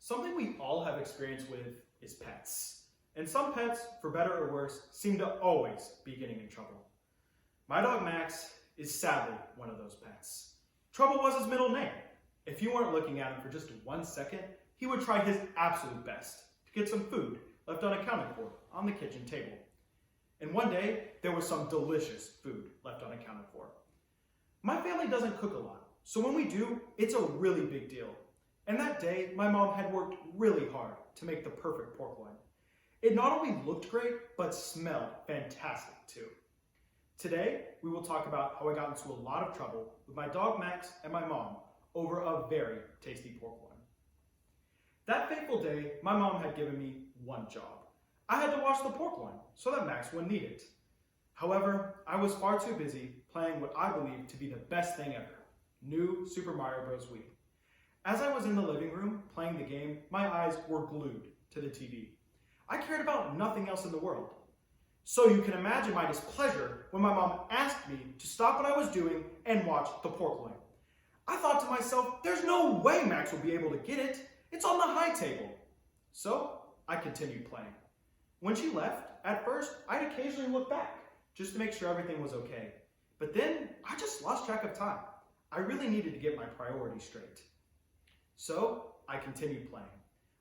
Something we all have experience with is pets. And some pets, for better or worse, seem to always be getting in trouble. My dog Max is sadly one of those pets. Trouble was his middle name. If you weren't looking at him for just 1 second, he would try his absolute best to get some food left unaccounted for on the kitchen table. And one day, there was some delicious food left unaccounted for. My family doesn't cook a lot, so when we do, it's a really big deal. And that day, my mom had worked really hard to make the perfect pork loin. It not only looked great, but smelled fantastic too. Today, we will talk about how I got into a lot of trouble with my dog Max and my mom over a very tasty pork loin. That fateful day, my mom had given me one job. I had to wash the pork loin so that Max wouldn't need it. However, I was far too busy playing what I believe to be the best thing ever, New Super Mario Bros. Wii. As I was in the living room playing the game, my eyes were glued to the TV. I cared about nothing else in the world. So you can imagine my displeasure when my mom asked me to stop what I was doing and watch the pork loin. I thought to myself, there's no way Max will be able to get it. It's on the high table. So I continued playing. When she left, at first, I'd occasionally look back just to make sure everything was okay. But then I just lost track of time. I really needed to get my priorities straight. So I continued playing.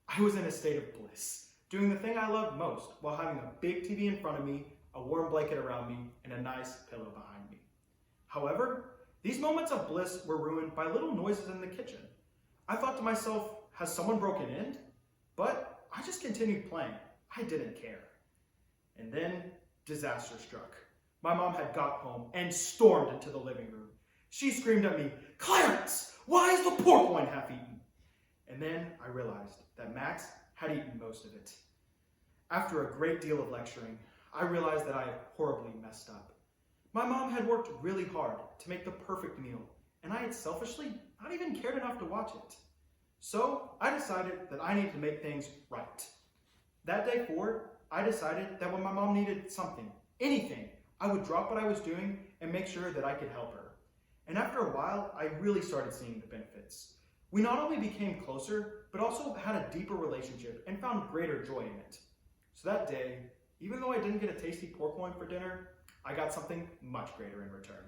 I was in a state of bliss, doing the thing I loved most while having a big TV in front of me, a warm blanket around me, and a nice pillow behind me. However, these moments of bliss were ruined by little noises in the kitchen. I thought to myself, has someone broken in? But I just continued playing. I didn't care. And then disaster struck. My mom had got home and stormed into the living room. She screamed at me, "Clarence, why is the pork loin half eaten?" And then I realized that Max had eaten most of it. After a great deal of lecturing, I realized that I had horribly messed up. My mom had worked really hard to make the perfect meal, and I had selfishly not even cared enough to watch it. So I decided that I needed to make things right. That day forward, I decided that when my mom needed something, anything, I would drop what I was doing and make sure that I could help her. And after a while, I really started seeing the benefits. We not only became closer, but also had a deeper relationship and found greater joy in it. So that day, even though I didn't get a tasty pork loin for dinner, I got something much greater in return.